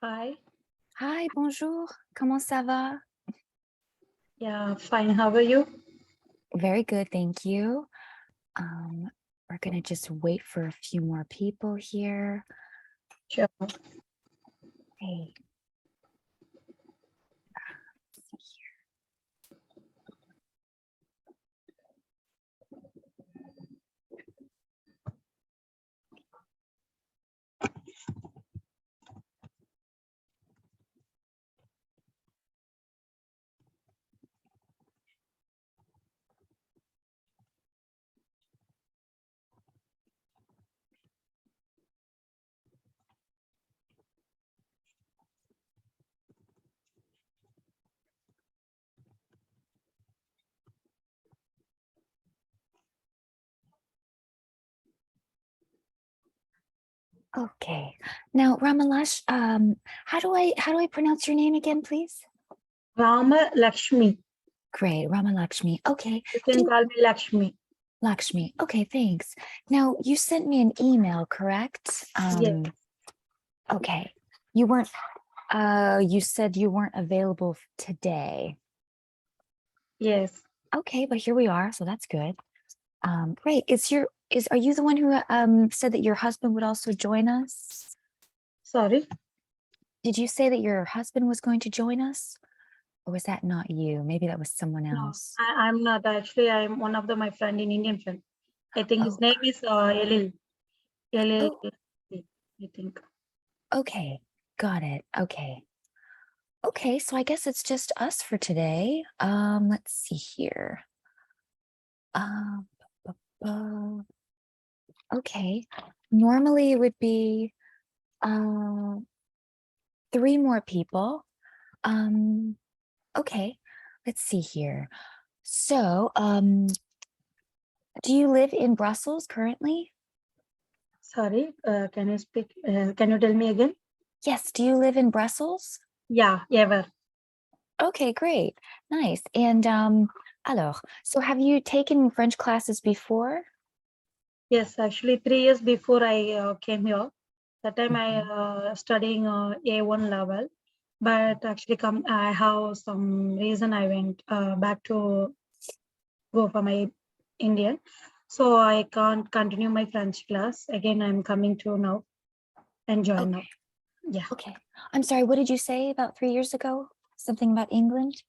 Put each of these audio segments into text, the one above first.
Hi. Hi, bonjour. Comment ça va? Yeah, fine. How are you? Very good, thank you. We're gonna just wait for a few more people here. Sure. Hey. Okay. Now, Ramalash, how do I pronounce your name again, please? Rama Lakshmi. Great, Ramalakshmi. Okay. You can call me Lakshmi. Lakshmi. Okay, thanks. Now, you sent me an email, correct? Yes. Okay. You said you weren't available today. Yes. Okay, but here we are, so that's good. Great. Are you the one who said that your husband would also join us? Sorry. Did you say that your husband was going to join us? Or was that not you? Maybe that was someone No, else. I'm not. Actually, I'm one of my friend in Indian friend. I think his Oh, name is Elil. Elil, oh, I think. okay. Got it. Okay. Okay, so I guess it's just us for today. Let's see here. Um, bu- bu- okay. Normally it would be uh 3 more people. Um, okay. Let's see here. So, do you live in Brussels currently? Sorry. Can you speak? Can you tell me again? Yes, do you live in Brussels? Yeah, ever. Okay, great. Nice. And alors, so have you taken French classes before? Yes, actually, 3 years before I came here, that time I Mhm. studying A1 level, but actually, I have some reason I went back to go for my Indian, so I can't continue my French class again. I'm coming to now and join Okay, now. Yeah, okay. I'm sorry, what did you say about 3 years ago? Something about England?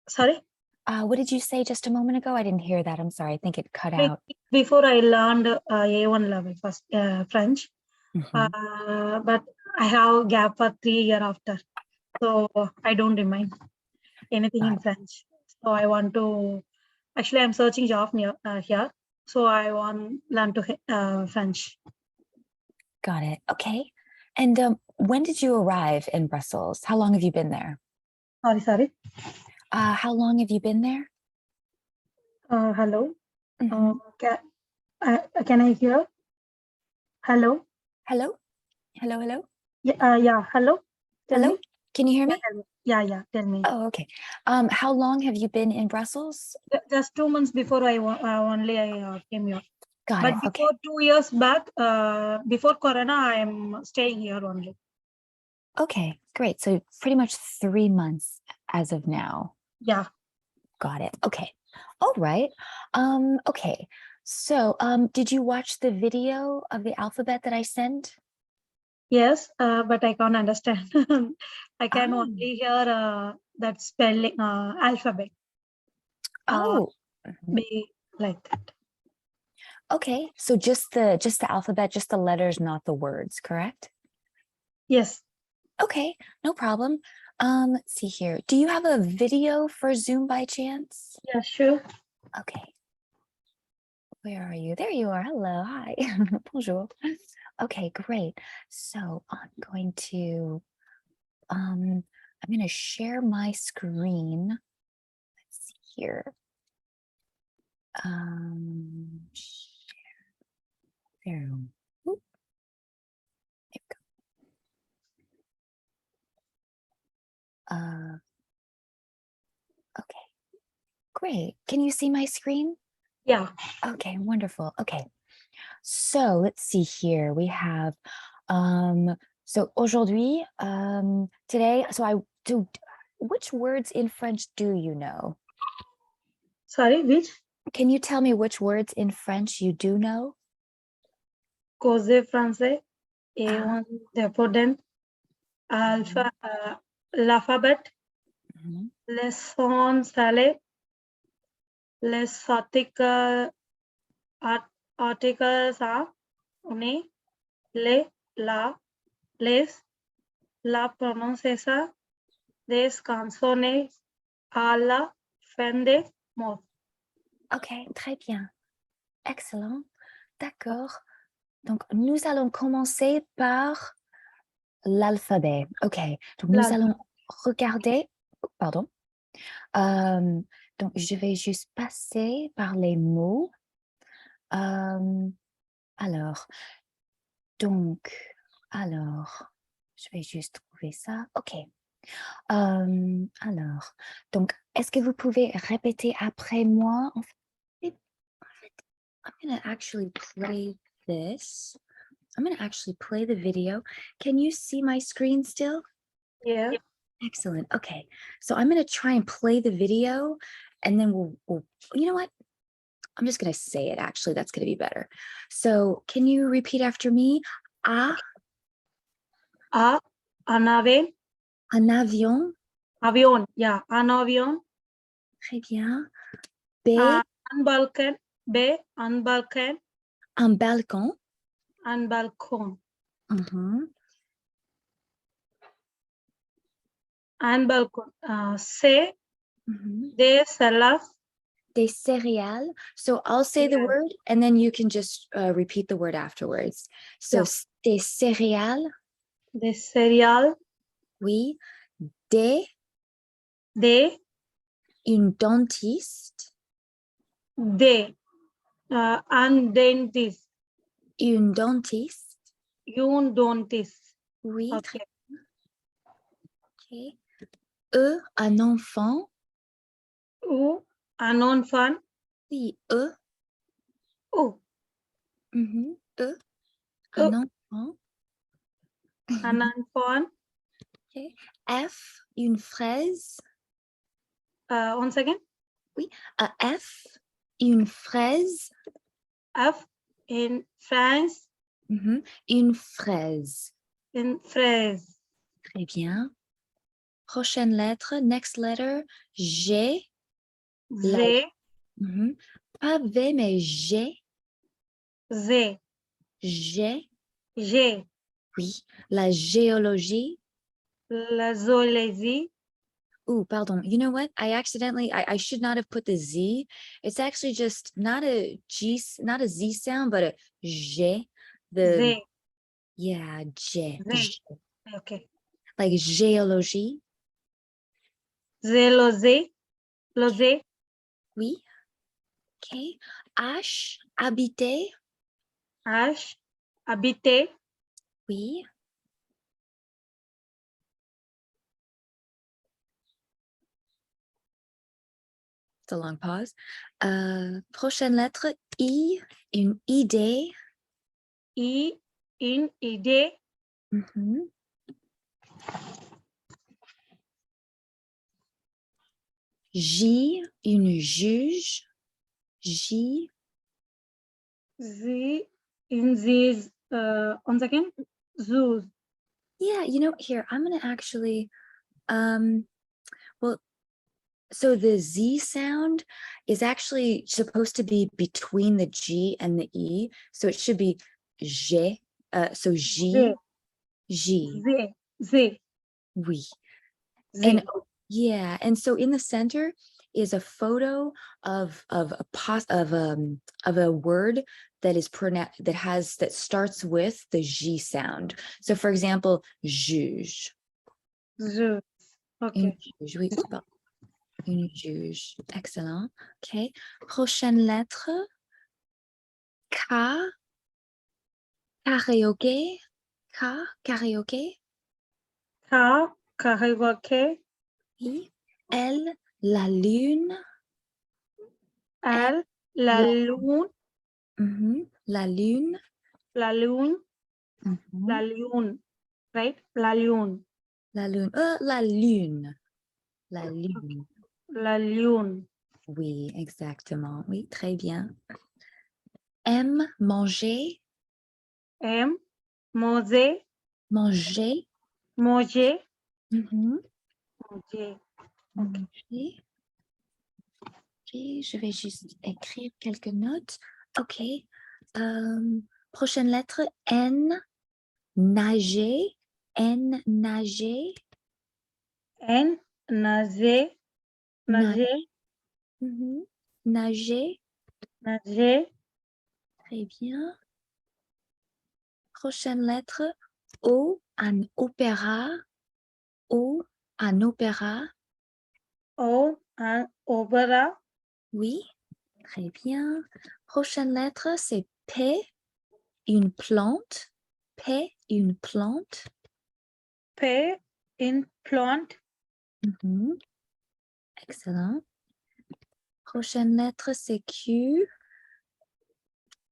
sorry. What did you say just a moment ago? I didn't hear that. I'm sorry. I think it cut Like, out. before I learned A1 level first French, Mhm. but I have gap for 3 year after, so I don't remind anything Got in French. So I want to actually I'm searching job near here. So I want learn to French. got it. Okay. And when did you arrive in Brussels? How long have you been there? Sorry. How long have you been there? Hello. Mhm. Can I hear? Hello. Hello? Hello, hello? Yeah. Hello. Tell Hello? me. Can you hear Yeah. me? Tell me. Yeah. Tell me. Oh, okay. How long have you been in Brussels? Just 2 months before only I came here. Got But it. Okay. before 2 years back, before Corona, I am staying here only. Okay, great. So pretty much 3 months as of now. Yeah. Got it. Okay. All right. Okay. So, did you watch the video of the alphabet that I sent? Yes, but I can't understand. I can Oh, only hear that spelling alphabet. Uh, oh. Mhm. be like that. Okay. So just the alphabet, just the letters, not the words, correct? Yes. Okay, no problem. Let's see here. Do you have a video for Zoom by chance? Yeah. Sure. Okay. Where are you? There you are. Hello. Hi. Bonjour. Okay, great. So um I'm going to share my screen. Let's see here. There. Oop, there we go. Okay, great. Can you see my screen? Yeah. Okay, wonderful. Okay. So let's see here. We have So aujourd'hui, today, so which words in French do you know? Sorry, which? Can you tell me which words in French you do know? Cause français, Uh-huh. A1, therefore then, alpha, l'alphabet, Mhm. les sons salés, les articles are, unis, les, la, les, la prononciation des cançons à la fin des mots. Ok, très bien. Excellent. D'accord. Donc, nous allons commencer par l'alphabet. Ok. Donc, nous L'alphabet. allons regarder. Pardon. Euh, donc, je vais juste passer par les mots. Euh, alors, donc, je vais juste trouver ça. Ok. Alors, donc, est-ce que vous pouvez répéter après moi? I'm going to actually play this. I'm going to actually play the video. Can you see my screen still? Yeah. Excellent. Okay. So I'm going to try and play the video and then we'll, you know what? I'm just going to say it actually. That's going to be better. So can you repeat after me? A, Un avion. un avion. Avion. Yeah. Un avion. Très bien. B, Un balcon. B. Un balcon. un balcon. Un balcon. Mhm. Un balcon. C. Mhm. Des salades. Des céréales. So I'll say the Yeah. word and then you can just repeat the word afterwards. So Yeah. des céréales. Des céréales. Oui. Des, Des. une dentiste. Des. Un dentiste. Une dentiste. Un dentiste. Oui, très Okay. bien. E, un enfant. Ou. Un enfant. Oui, E. Ou. Mhm. E, un Ou. enfant. Un enfant. Okay. F, une fraise. Once again. Oui, F, une fraise. F. In France. Mhm. Une fraise. In phrase. Très bien. Prochaine lettre, next letter, G. La, Z. Mhm. Pas V, mais G. Z. G. G. Oui. La géologie. La zoologie. Oh, pardon. You know what? I should not have put the Z. It's actually just not a G, not a Z sound, but a G. The, Z. yeah, G. The Z. G. Okay. Like géologie. Zoologie. Logie. Oui. Okay. H, habiter. H. Habiter. Oui. It's a long pause. Prochaine lettre, I, une idée. I. In idée. Mhm. J, une juge. J. Z. In these. Once again. Zoos. Yeah, you know, here, I'm going to actually, well, so the Z sound is actually supposed to be between the G and the E. So it should be J. So Z. J, J. Z. Z. Oui. And Z. yeah, and so in the center is a photo of a word that is pronounced that starts with the J sound. So for example, juge. Zoos. Une Okay. juge. Oui, une juge. Excellent. OK. Prochaine lettre. K. Karaoke. K. Karaoke. Ka. Karaoke. Oui. L. La lune. L. L. La La, lune. La lune. La lune. La Mhm. lune. right? La lune. La lune. La lune. La lune. La lune. Oui, exactement. Oui, très bien. Aime manger. M. Manger. Manger. Manger. Mhm. Manger. Ok. Manger. Ok, je vais juste écrire quelques notes. Ok. Prochaine lettre, N. Nager. N. Nager. N. Nager. Na- Nager. Mhm. Nager. Nager. Très bien. Prochaine lettre, O. Un opéra. O. Un opéra. O. Un opera. Oui, très bien. Prochaine lettre, c'est P. Une plante. P. Une plante. P. In plant. Mhm. Excellent. Prochaine lettre, c'est Q.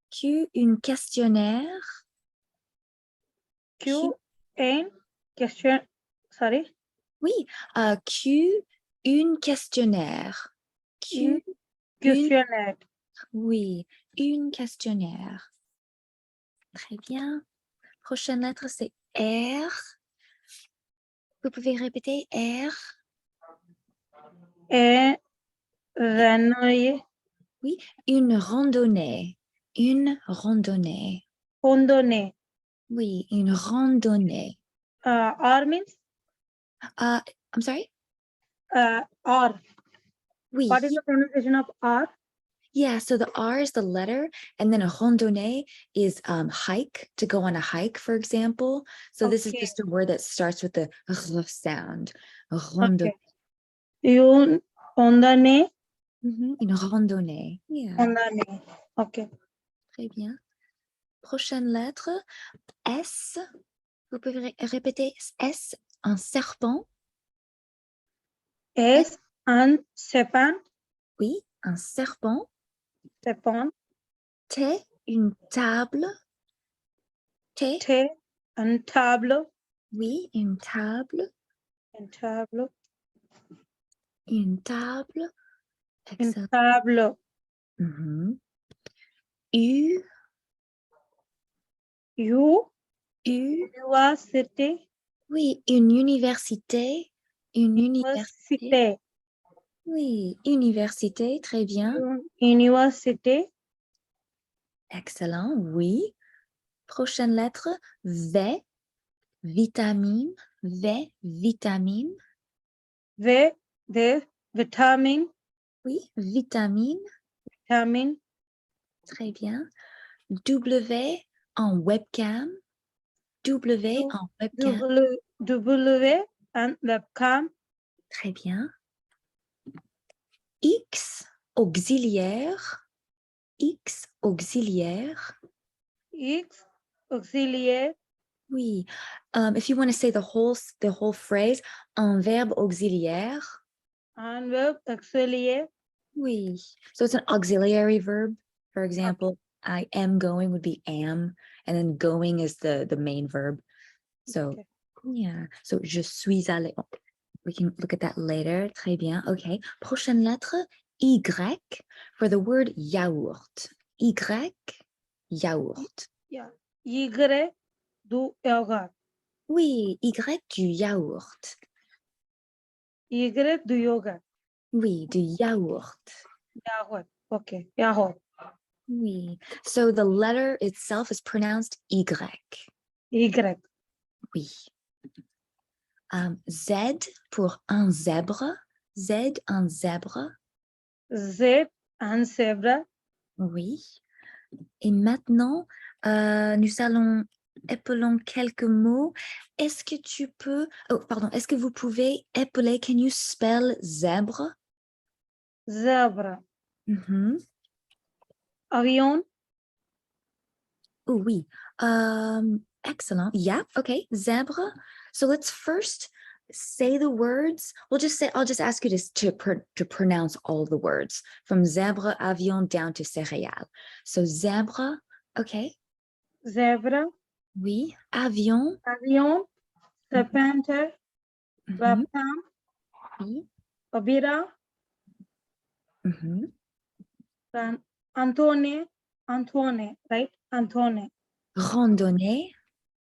Q, une questionnaire. Q, Q. N. Question. Sorry. oui, Q, une questionnaire. In Q, une, questionnaire. oui, une questionnaire. Très bien. Prochaine lettre, c'est R. Vous pouvez répéter R. Et randonnée. Oui, une randonnée. Une randonnée. Randonnée. Oui, une randonnée. R means I'm sorry? R. Oui. What is the pronunciation of R? Yeah, so the R is the letter, and then a randonnée is hike, to go on a hike, for example. So this is Okay. just a word that starts with the r sound. Randonnée. Okay. You randonnée. Une randonnée. Yeah, Randonnée. Okay. très bien. Prochaine lettre, S. Vous pouvez répéter S, un serpent. S, S and sepan. oui, un serpent. Sepan. T, une table. T, T and tableau. oui, une table. And tableau. Une table. In Excellent. tableau. Mhm. U, U. U, University. oui, une université. Une université. Université. Oui, université, très bien. Université. Excellent, oui. Prochaine lettre, V, vitamine. V, vitamine. V. The vitamin. Oui, vitamine, Vitamin. très bien. W, en webcam. W, en webcam, W and webcam. très bien. X, auxiliaire. X, auxiliaire. X. Auxiliaire. Oui. If you want to say the whole phrase, un verbe auxiliaire. And verb auxiliaire. Oui. So it's an auxiliary verb. For Okay. example, I am going would be am, and then going is the main verb. So Okay. yeah. So je suis allé. Oh, we can look at that later. Très bien. Okay. Prochaine lettre, Y for the word yaourt. Y, yaourt. Yeah. Y. Do yoga. Oui, Y du yaourt. Y. Do yoga. Oui, du yaourt. Yahoo. Okay. Yahoo. Oui. So the letter itself is pronounced Y. Y. Oui. Z pour un zèbre. Z, un zèbre. Z and zebra. Oui. Et maintenant, nous allons épeler quelques mots. Est-ce que tu peux... Oh, pardon. Est-ce que vous pouvez épeler? Can you spell zèbre? Zebra. Mhm. Avion. Oh, oui. Excellent. Yeah. Okay. Zèbre. So let's first say the words. I'll just ask you to pronounce all the words from zèbre, avion down to céréales. So zèbre. Okay. Zebra. Oui. Avion. Avion. Carpenter, Mhm. Webcam, Oui. Obira, Mhm. Antone, Antone, right? Antone. Randonnée.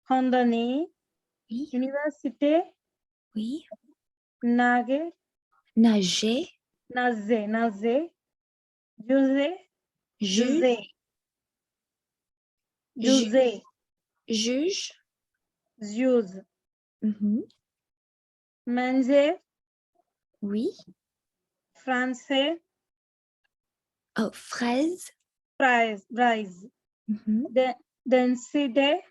Hondani, Oui. Université, Oui. Nage, Nager. Naze, Jose, Juge. Jose, Juge. Zeus, Mhm. Manger, Oui. Français, Oh, fraise. Bryce, Mhm. Densité,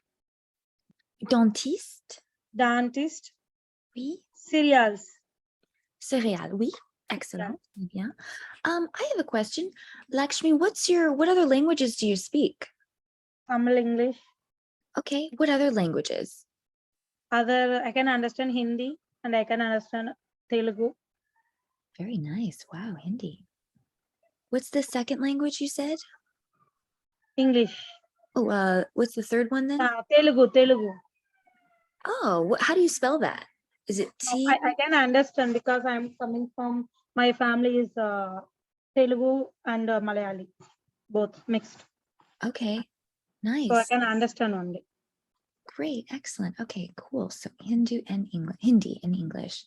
Dentiste. Dentist, Oui. Cereals. Céréales. Oui. Excellent. Très bien. I have a question. Lakshmi, what other languages do you speak? Tamil, English. Okay. What other languages? I can understand Hindi and I can understand Telugu. Very nice. Wow. Hindi. What's the second language you said? English. Oh, what's the third one then? Telugu. Oh, how do you spell that? Is it T? I can understand because I'm coming from, my family is Telugu and Malayali, both mixed. Okay. So I Nice. can understand only. Great. Excellent. Okay, cool. So Hindi and English.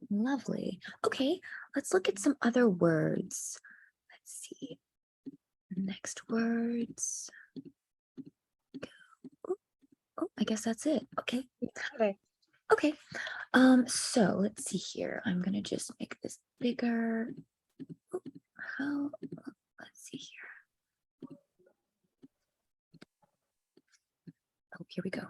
Lovely. Okay, let's look at some other words. Let's see. Next words. Oh, I guess that's it. Okay. Right. Okay. So let's see here. I'm gonna just make this bigger. Oh, let's see here. Oh, here we go.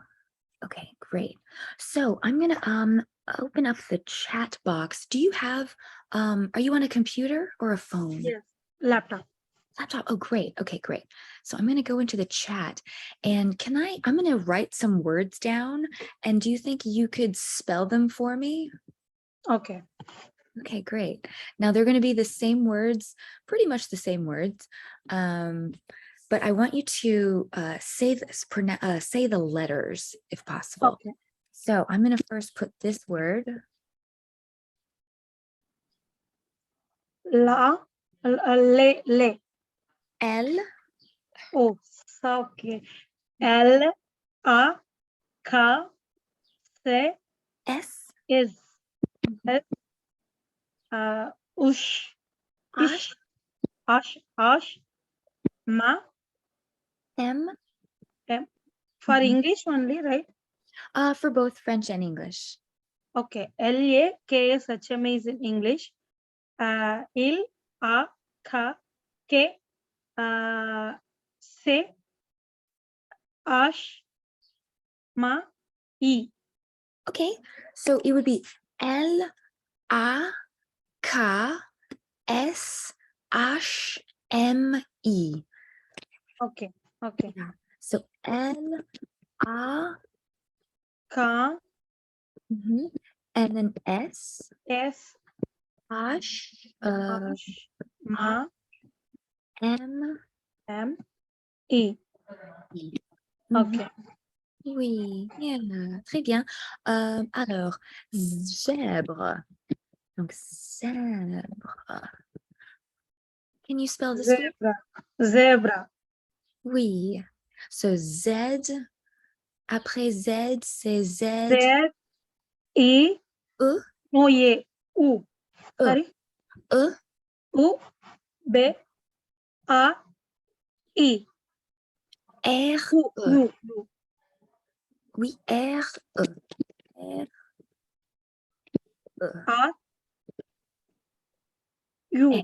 Okay, great. So I'm gonna open up the chat box. Do you have are you on a computer or a phone? Yes. Laptop. Laptop. Oh, great. Okay, great. So I'm gonna go into the chat and I'm gonna write some words down, and do you think you could spell them for me? Okay. Okay, great. Now they're gonna be the same words, pretty much the same words. But I want you to say the letters if possible. Okay. So I'm going to first put this word. Le. L. Oh, okay. L, A, K, C, S. S, Mhm. Ush, Ash. Ash, Ma, M. M. For Mhm. English only, right? For both French and English. Okay. LAKSHM is in English. Il, A, K, Se, Ash, Ma, E. Okay, so it would be L, A, K, S, H, M, E. Okay. Okay. Yeah. So L, A, K, mhm, and then S, S, H, Ash, Ma, M, M, E. E. Mhm. Okay. Oui, yeah, très bien. Alors, zèbre. Donc, zèbre. Can you spell this word? Zebra. Oui. So, Z. Après Z, c'est Z. Z, E, E. no, E, U. E. Sorry. E. U, B, A, E. R. U, E. U, U. Oui, R. E. R. E. R, R. U,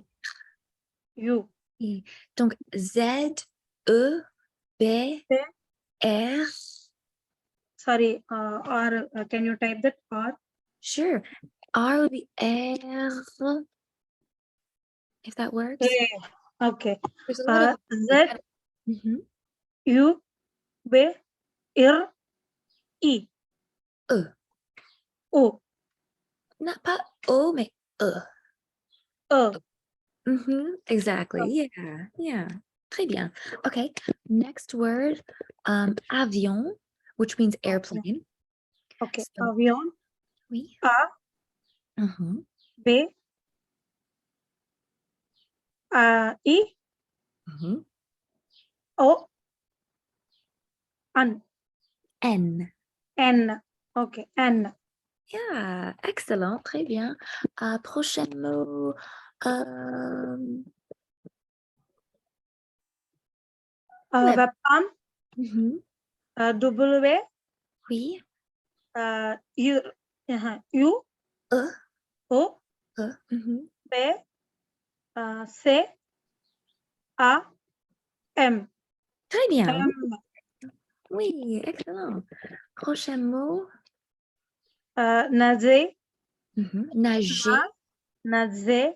U. E. Donc, Z. E. B. B, R. sorry, R, can you type that? R, Sure. R would be R. If that works. A. Okay. There's a little. Z, Mhm. U, B, R, E. E. O, Not pas O, mais E. E. Exactly. Yeah. Yeah. Très bien. Okay. Next word, avion, which means airplane. Okay. So, Avion. oui. A. Mhm, B. E. mhm. O. An. N. N. Okay. N. Yeah, excellent, très bien. Prochain mot. Web. Webcam. Mhm, W. oui. U. U. E. O. E. Mhm. P. C. A. M. Très bien. M. Oui, excellent. Prochain mot. Naze. Mhm, nager. Naze.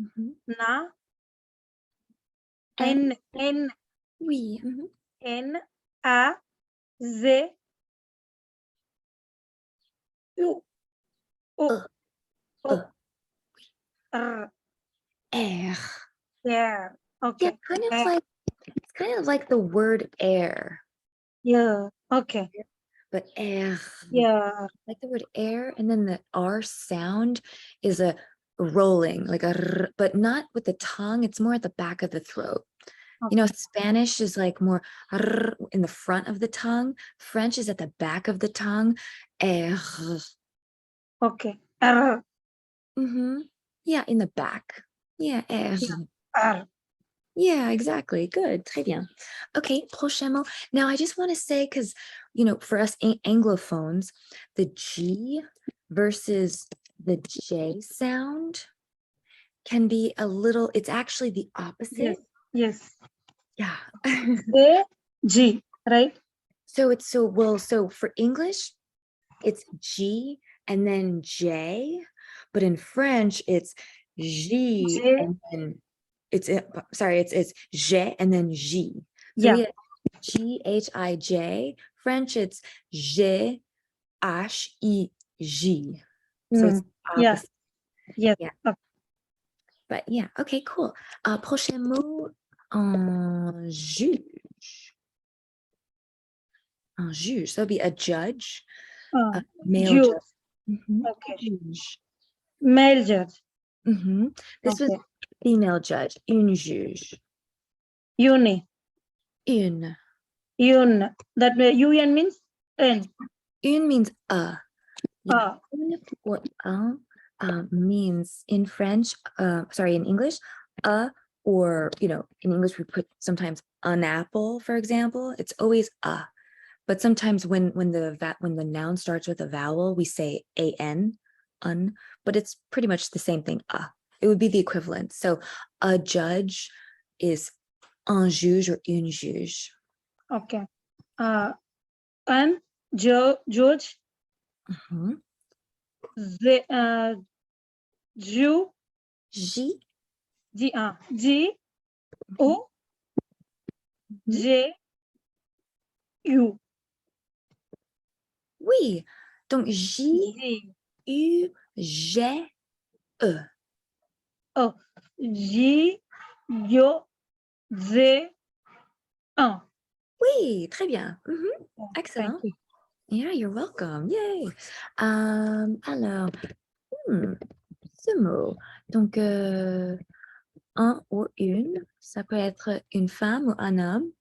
Mhm. Na. N. N. N. Oui. Mhm. N. A. Z. U. E. O. E. O. R. Air. Yeah. Yeah, Okay. it's kind of like the word air, Yeah. Okay. but air. Yeah. Like the word air, and then the R sound is a rolling, like a r, but not with the tongue. It's more at the back of the throat. You know, Okay. Spanish is like more r in the front of the tongue. French is at the back of the tongue. Air. Okay. R. Yeah, in the back. Yeah, air. Yeah. R. Yeah, exactly. Good. Très bien. Okay, prochain mot. Now, I just want to say, because, you know, for us Anglophones, the G versus the J sound can be a little, it's actually the opposite. Yes. Yes. Yeah. A. G. Right. So for English, it's G and then J, but in French, it's G J. and then it's J and then J. So we Yeah. have Gij. French, it's G H I J. So it's Mm. Yeah. opposite. Yes. Yeah. Okay. But yeah, okay, cool. Prochain mot, un juge. Un juge. So it'll be a judge, a male Juice. judge. Mhm. Okay. Juge. Male judge. This was Okay. female judge. Une juge. Uni. Une. Un. That UN means N. Une means a. Yeah. Ah. Une or un means in French, sorry, in English, a, or, you know, in English we put sometimes an apple, for example. It's always a. But sometimes when the noun starts with a vowel, we say an, un, but it's pretty much the same thing. It would be the equivalent. So a judge is un juge or une juge. Okay. And George. Mhm. Z. Ju. J. G. G. O. Mhm. J. U. Oui. Donc J, G. U, G, E. Oh. G. Yo. Z. Oui, très bien. Mhm. Thank Excellent. you. Yeah, you're welcome. Yay. Alors, ce mot. Donc, un ou une, ça peut être une femme ou un homme.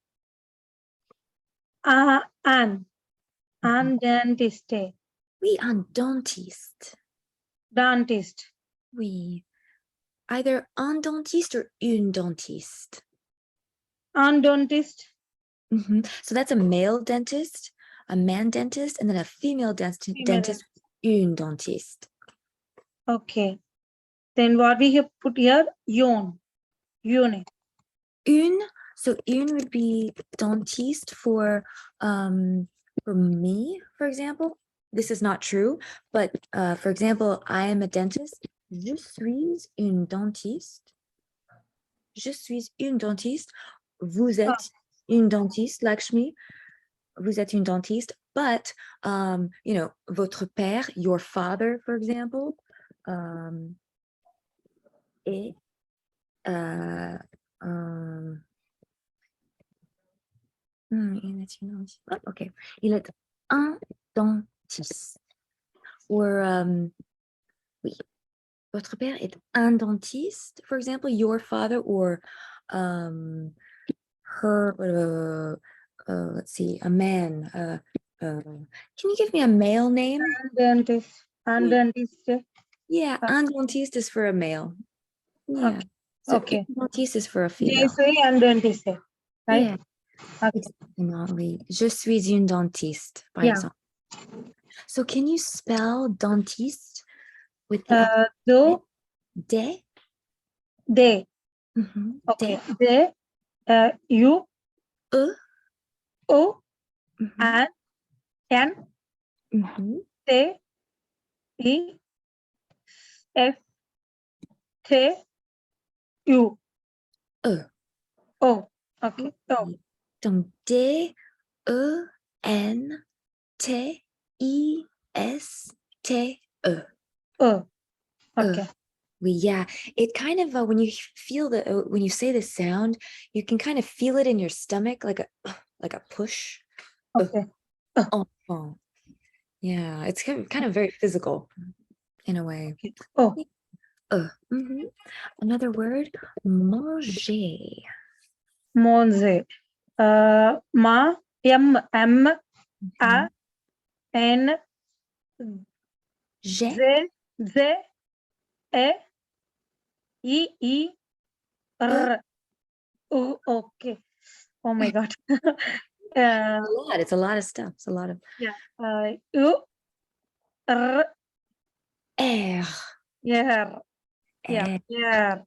An. An dentist. Oui, un dentiste. Dentist. Oui. Either un dentiste or une dentiste. An dentist. So that's a male dentist, a man dentist, and then a female Female. dentist, une dentiste. Okay. Then what we have put here? Yon. Yone. Une, so une would be dentiste for me, for example. This is not true, but for example, I am a dentist. Je suis une dentiste. Je suis une dentiste. Vous êtes une dentiste, Lakshmi. Vous êtes une dentiste. But, you know, votre père, your father, for example, est il est une dentiste. Oh, ok. Il est un dentiste. Or oui, votre père est un dentiste, for example, your father, or her, let's see, a man. Can you give me a male name? Dentist. And Yeah, dentist. yeah, un dentiste is for a male. Yeah. Okay. So Okay. une dentiste is for a female. JC and dentist. Right? Yeah, Okay. exactement, oui. Je suis une dentiste, par Yeah. exemple. So can you spell dentiste with the alphabet? Do De? they. Mhm. Okay. De. They U E. O Mhm. and N Mhm. T E S T U E. O. Okay. O. Donc D, E, N, T, I, S, T, E. O. E. Okay. Yeah, it kind of when you feel when you say the sound, you can kind of feel it in your stomach like a push. Okay. Oh, yeah, it's kind of very physical in a way. Okay. O. Mhm. Another word, manger. Monze. Ma M A Mhm. N J'ai. Z Z E E E. R. O. Okay. Oh my God. A lot. It's a lot of stuff. It's a lot of Yeah. U R. air. Yeah. Yeah. Air. Yeah.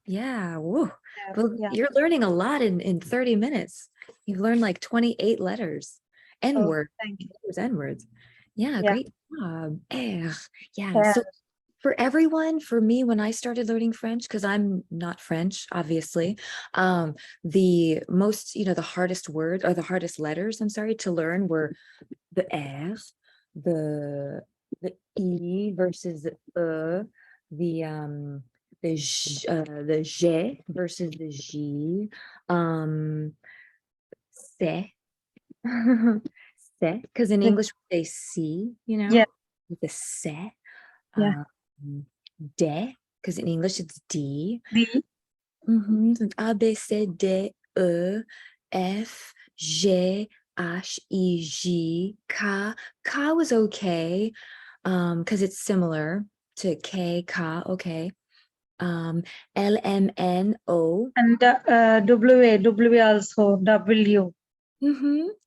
Yeah. Woo. Yeah. Well, Yeah. you're learning a lot in 30 minutes. You've learned like 28 letters and Oh, words. thank you. Letters and words. Yeah, Yeah. great job. Air. Yeah. Yeah. So for everyone, for me, when I started learning French, because I'm not French, obviously, the most, the hardest word or the hardest letters, I'm sorry, to learn were the R, the the E versus the the J versus the J, C, C, because in English we say C, Yeah. with the C, Yeah. um, D, because in English it's D. D. Donc A, B, C, D, E, F, G, H, I, J, K. K was okay, because it's similar to K, K, okay. L, M, N, O. And W also W.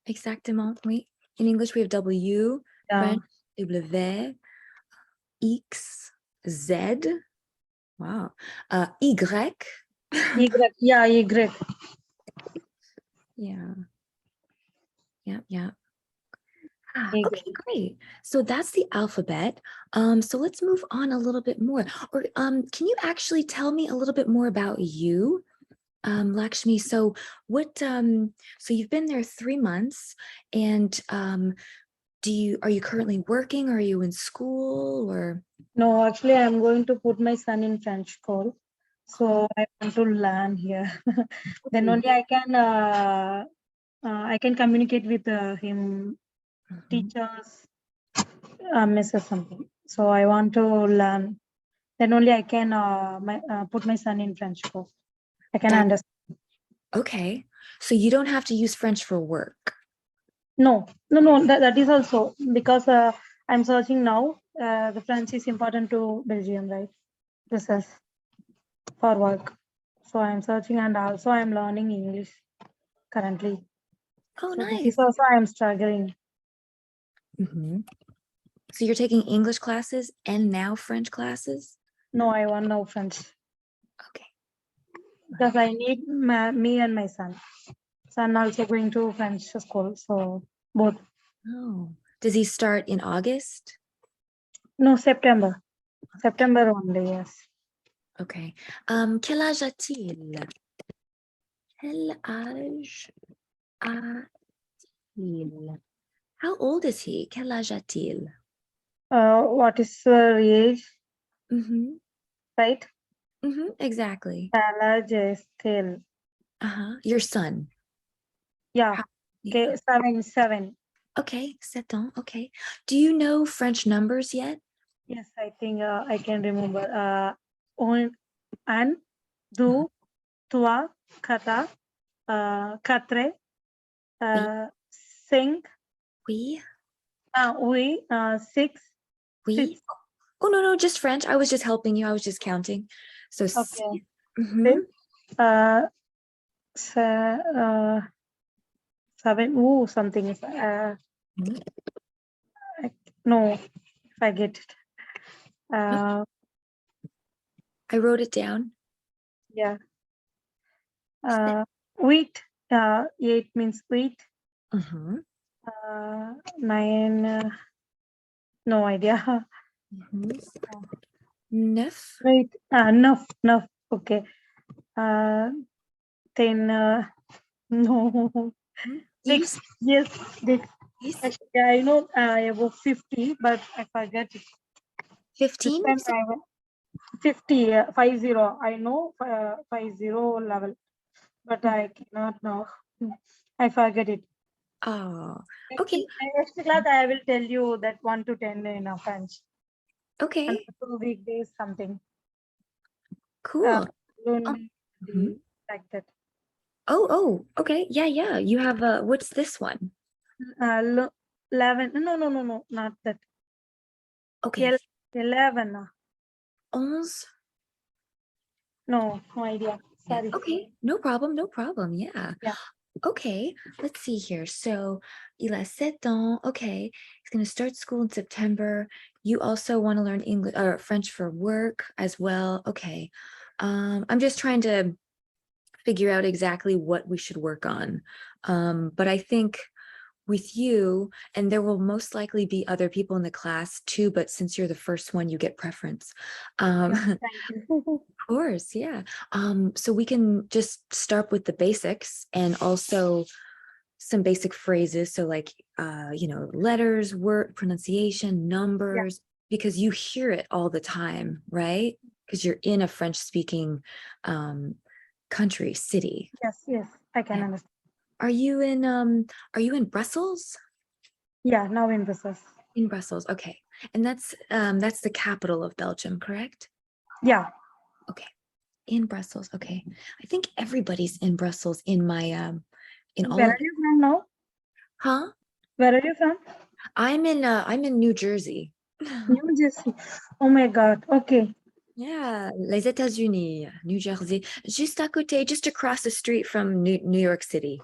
Exactement, oui. In English, we have W, Yeah. French, W, X, Z. Wow. Y. Y. Yeah. Y. Yeah. Yeah. Y. Okay, great. So that's the alphabet. So let's move on a little bit more. Or can you actually tell me a little bit more about you, Lakshmi? So so you've been there 3 months, and are you currently working? Are you in school or? No, actually, I'm going to put my son in French school. So I want to learn here. Then only I can communicate with him, Mhm. teachers, miss or something. So I want to learn. Then only I can put my son in French school. I can That understand. okay. So you don't have to use French for work. No. That is also because I'm searching now. The French is important to Belgium, right? This is for work. So I'm searching and also I'm learning English currently. Oh, So this is nice. also I'm struggling. Mhm. So you're taking English classes and now French classes? No, I want no French Okay. because I need me and my son. Son also going to French school. So both. Oh, does he start in August? No, September. September only, yes. Okay. Quel âge a-t-il? Quel âge a-t-il? How old is he? Quel âge a-t-il? What is her age, Mm-hmm. right? Exactly. Age scale. Your son. Yeah. How, yeah. Okay, seven. Okay, 7 ans. Okay. Do you know French numbers yet? Yes, I think I can remember. Un, deux, trois, quatre, quatre, Oui, cinq, oui, oui, six, oui. six. Oh, no, no, just French. I was just helping you. I was just counting. So, Okay. mhm. Six, uh, seven. Ooh, something is. No, I get it. Uh, I wrote it down. yeah. Wheat. Eight means wheat. Mhm, Nine. No idea. mhm. 9. Wait. Enough. Enough. Okay. 10. No. Six. 10, Yes. Six. 10, Actually, I know about 50, but I forget it. This 15. time I will 50, 50. I know 50 level, but I cannot know. I forget it. Oh, Next, okay, next class, I will tell you that 1 to 10 in French. And okay, 2 weekdays, something. Uh, cool. Oh, Lonely, mhm. like that. Oh, okay. Yeah, yeah. You have what's this one? 11. No, no, no, no, not that. Okay, 11. 11. No, no idea. Yeah, Sorry. okay. No problem, no problem. Yeah. Yeah. Okay, let's see here. So, il a 7 ans. Okay, he's going to start school in September. You also want to learn English or French for work as well. Okay. I'm just trying to figure out exactly what we should work on. But I think with you, and there will most likely be other people in the class too, but since you're the first one, you get preference. Yeah. Of Thank you. course, yeah. So we can just start with the basics and also some basic phrases. So like, letters, word pronunciation, Yeah. numbers, because you hear it all the time, right? Because you're in a French speaking um, country, city. Yes. Yes. I can Yeah. understand. Are you in Brussels? Yeah. Now in business. In Brussels, okay. And that's the capital of Belgium, correct? Yeah. Okay. In Brussels, okay. I think everybody's in Brussels in my in all Where of are you from now? huh? Where are you from? I'm in New Jersey. New Jersey. Oh my God. Okay. Yeah, les États-Unis, New Jersey, juste à côté, just across the street from New York City.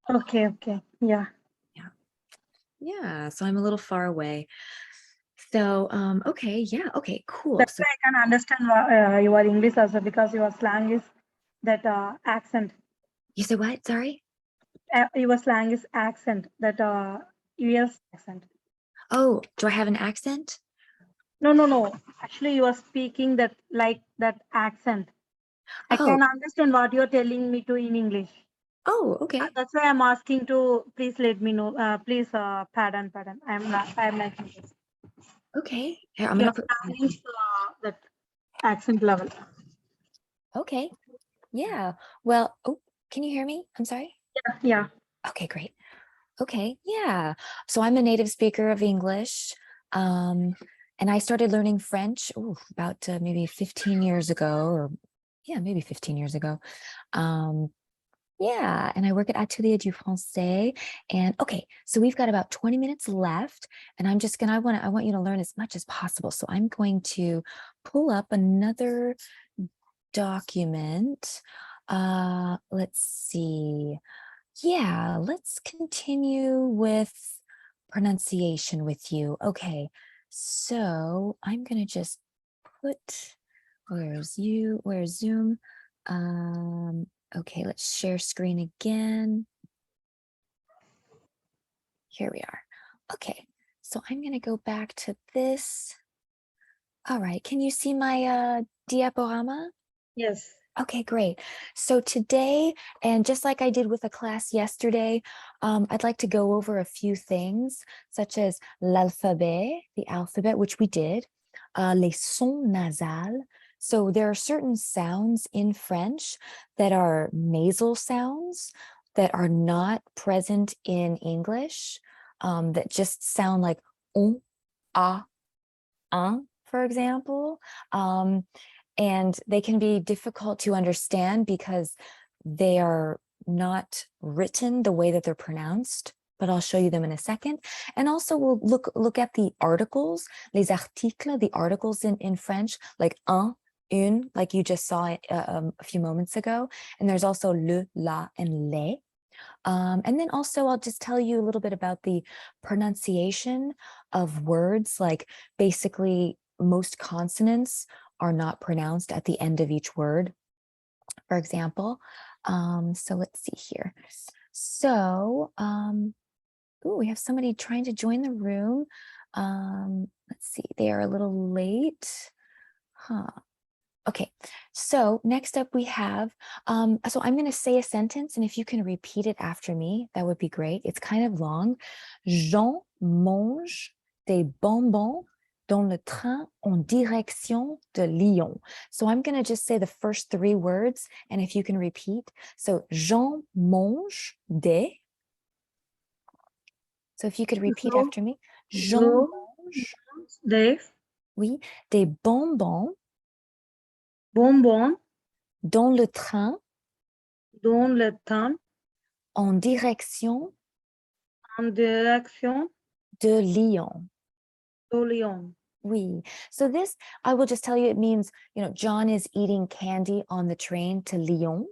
Okay. Okay. Yeah. Yeah. Yeah, so I'm a little far away. So, okay, yeah, okay, cool. That's So why I can understand your English also because your slang is that accent. you said what? Sorry? Your slang is accent that US accent. Oh, do I have an accent? No, no, no. Actually, you are speaking that like that accent. I Oh, can understand what you're telling me to in English. oh, okay. That's why I'm asking to please let me know. Please, pardon, pardon. I'm like this. Okay. Here, I'm Your gonna put slang is that accent level. okay. Yeah. Well, oh, can you hear me? I'm sorry. Yeah, yeah. Okay, great. Okay, yeah. So I'm a native speaker of English. Um, and I started learning French about maybe 15 years ago, or yeah, maybe 15 years ago. Um, yeah, and I work at Atelier du Français. And okay, so we've got about 20 minutes left, and I want you to learn as much as possible. So I'm going to pull up another document. Let's see. Yeah, let's continue with pronunciation with you. Okay, so I'm gonna just put, where's Zoom? Okay, let's share screen again. Here we are. Okay, so I'm gonna go back to this. All right, can you see my diaporama? Yes. Okay, great. So today, and just like I did with a class yesterday, I'd like to go over a few things, such as l'alphabet, the alphabet, which we did, les sons nasales. So there are certain sounds in French that are nasal sounds that are not present in English. that just sound like on, ah, for example. And they can be difficult to understand because they are not written the way that they're pronounced, but I'll show you them in a second. And also we'll look at the articles, les articles, the articles in French, like un, une, like you just saw a few moments ago. And there's also le, la, and les. And then also I'll just tell you a little bit about the pronunciation of words, like basically most consonants are not pronounced at the end of each word, for example. So let's see here. So, we have somebody trying to join the room. Let's see, they are a little late. Okay, so next up we have, so I'm going to say a sentence, and if you can repeat it after me, that would be great. It's kind of long. Jean mange des bonbons dans le train en direction de Lyon. So I'm going to just say the first 3 words, and if you can repeat. So Jean mange des. So if you could repeat after me. Jean mange, des oui, des bonbons bonbons dans le train dans le temps en direction en direction de Lyon. de Lyon. Oui. So this, I will just tell you, it means, John is eating candy on the train to Lyon.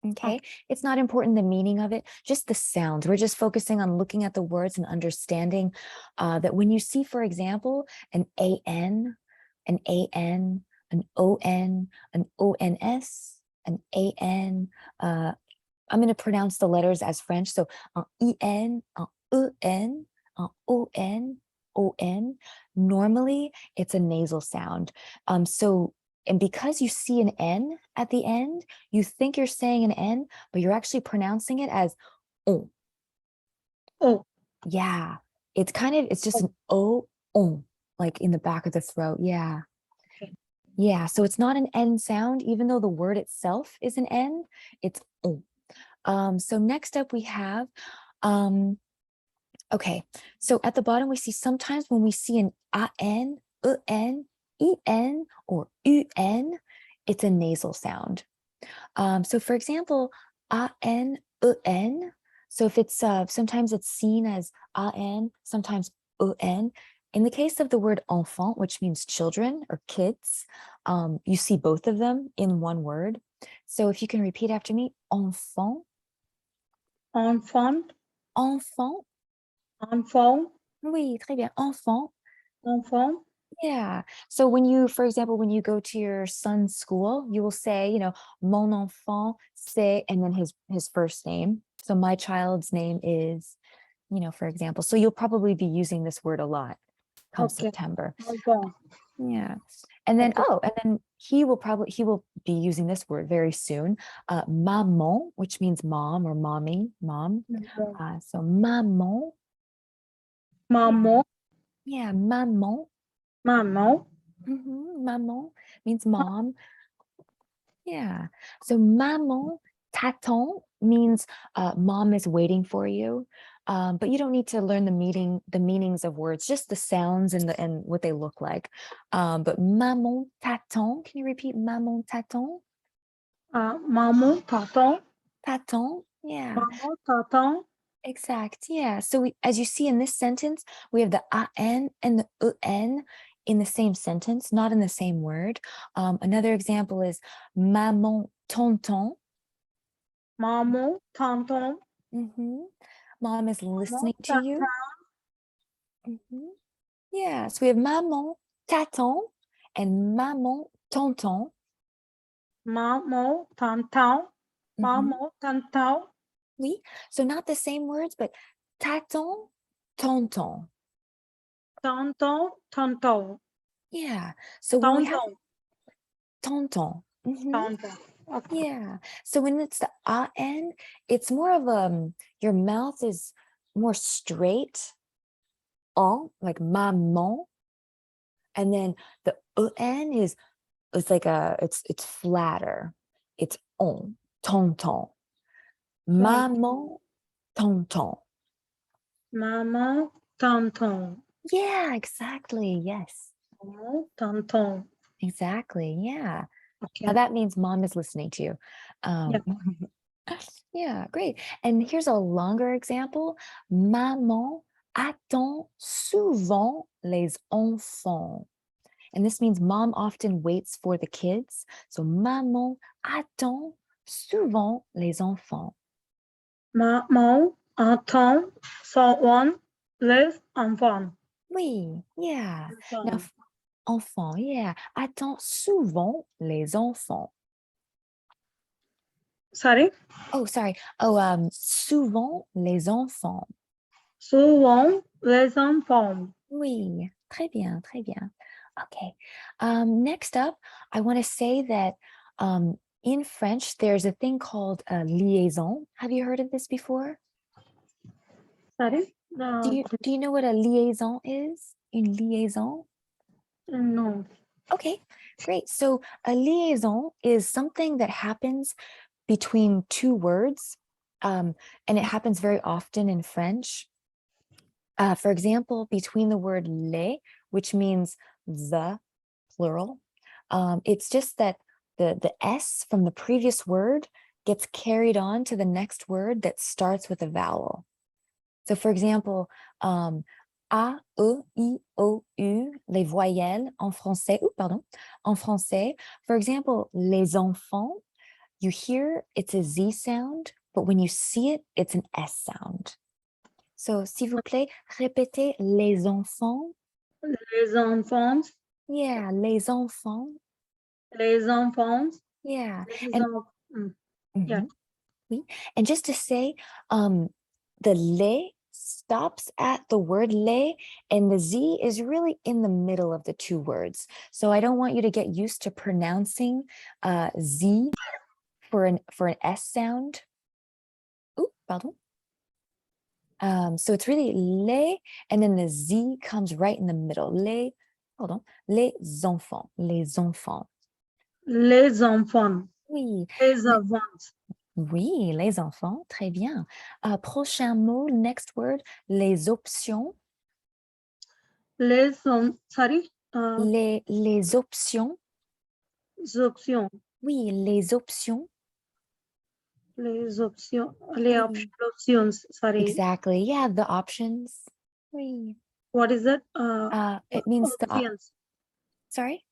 Okay. It's not important the meaning of it, just the sounds. We're just focusing on looking at the words and understanding that when you see, for example, an A-N, an A-N, an O-N, an O-N-S, an A-N, I'm going to pronounce the letters as French. So un I-N, un E-N, un O-N, O-N. Normally, it's a nasal sound. And because you see an N at the end, you think you're saying an N, but you're actually pronouncing it as on. Oh, Yeah. It's just an O, on, like in the back of the throat. Yeah. okay. Yeah. So it's not an N sound, even though the word itself is an N, it's on. So next up we have, okay. So at the bottom, we see sometimes when we see an A-N, E-N, E-N, or U-N, it's a nasal sound. So for example, A-N, E-N. So if it's, sometimes it's seen as A-N, sometimes E-N. In the case of the word enfant, which means children or kids, you see both of them in one word. So if you can repeat after me, enfant, Enfant, enfant. enfant, Oui, très bien. Enfant. enfant, Yeah. So when you, for example, when you go to your son's school, you will say, mon enfant, c'est, and then his first name. So my child's name is, for example. So you'll probably be using this word a lot come okay. September. Enfant. Yeah. And then, Okay. and then he will be using this word very soon. Maman, which means mom or mommy, mom. So maman. Maman, Yeah, maman. maman, Maman means mom. Yeah. So maman t'attend means mom is waiting for you. But you don't need to learn the meanings of words, just the sounds and what they look like. But maman t'attend. Can you repeat maman t'attend? maman, t'attends, T'attend. Yeah. maman, t'attends, Exact. Yeah. So as you see in this sentence, we have the an and the en in the same sentence, not in the same word. Another example is maman tonton. maman, tonton, Mom is maman, listening to you. tata, Yeah. So we have maman taton and maman tonton. maman, tonton, maman, tonton, Oui. So not the same words, but taton, tonton. tonton, tonton, Yeah. So when we have tonton, tonton. tonton. Okay. Yeah. So when it's the an, it's more of your mouth is more straight, like maman, and then the en is it's like it's flatter. It's tonton, maman, tonton. Maman, tonton. Yeah, exactly. Yes, Maman, tonton. exactly. Yeah. Okay. Now that means mom is listening to you. Yeah. Yeah, great. And here's a longer example. Maman attend souvent les enfants. And this means mom often waits for the kids. So maman attend souvent les enfants. Maman, attend someone, les enfants. Oui, yeah. Now, Enfants. enfant, yeah. Attend souvent les enfants. Sorry. Oh, sorry. Oh, souvent les enfants. Souvent, les enfants. Oui, très bien, très bien. Okay. Next up, I want to say that in French, there's a thing called a liaison. Have you heard of this before? Sorry. Do you know what a liaison is? Une liaison? No. Okay, great. So a liaison is something that happens between two words, and it happens very often in French. For example, between the word les, which means the plural, it's just that the S from the previous word gets carried on to the next word that starts with a vowel. So for example, A, E, I, O, U, les voyelles en français, en français. For example, les enfants, you hear it's a Z sound, but when you see it, it's an S sound. So, s'il vous plaît, répétez les enfants. Les enfants. Yeah, les enfants. Les enfants. Yeah. Les And enfants. Yeah. mhm, oui. And just to say, the les stops at the word les, and the Z is really in the middle of the two words. So I don't want you to get used to pronouncing Z for an S sound. Ooh, pardon. So it's really les, and then the Z comes right in the middle. Les, pardon, les enfants, les enfants. Les enfants. Oui, Les enfants. oui, les enfants, très bien. Prochain mot, next word, les options. Sorry. Les options. Options. Oui, les options. Les options. Les Oui, options. Sorry. exactly. Yeah, the options. Oui. What is that? It means the, Options. sorry?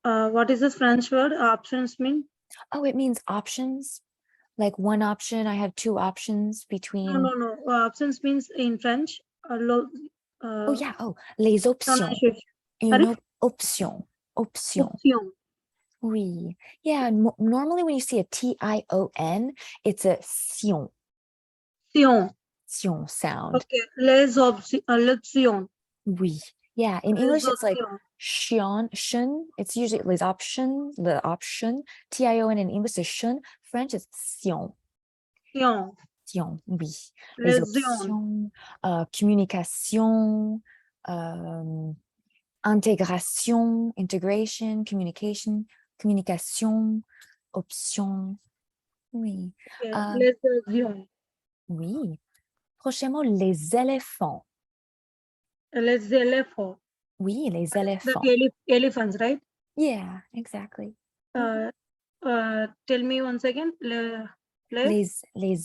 What is this French word? Options mean? Oh, it means options. Like one option, I have two options No, between. no, no. Options means in French. Oh, yeah. Oh, les options. Pronunciation. Une Sorry? option. Option. Option. Oui. Yeah. Normally, when you see a T-I-O-N, it's a sion, Sion. sion sound. Okay. Les options. Oui. Yeah. In Les English, it's like options. shion, shun. It's usually les options, the option. T-I-O-N in English is shun. French is sion. Sion. Sion, oui. Les Les ions. options, communication, intégration, integration, communication, communication, option. Oui. Okay. Euh, Les ions. oui. Prochainement, les éléphants. Les éléphants. Oui, les The éléphants. elephants, right? Yeah, exactly. Mhm. Tell me once again. Les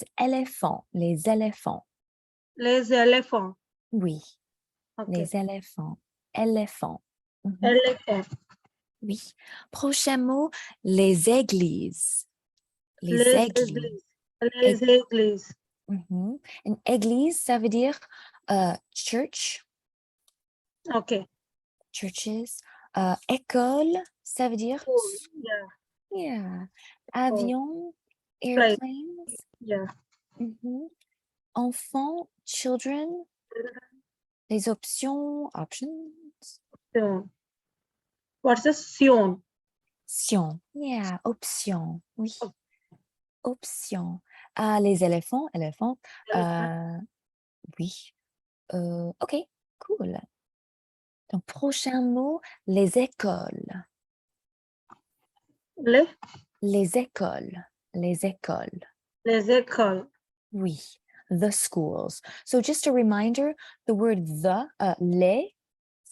éléphants. Les éléphants. Les éléphants. Oui, Okay. les éléphants. Éléphants. Mhm. Elephant. Oui. Prochain mot, les églises. Les Les églises. églises. Les églises. Mhm. Une église, ça veut dire church, Okay. churches. École, ça veut dire, Cool. Yeah. yeah. Oh, Avion, right. airplanes. Yeah. Mhm. Enfants, children. Les options, options. Sion. What's a sion? Sion, yeah, option, oui. Oh, Option. Ah, les éléphants, éléphants. elephant. Oui. Ok, cool. Donc, prochain mot, les écoles. Les, Les écoles. Les écoles. les écoles. Oui. the schools. So just a reminder, the word the, les,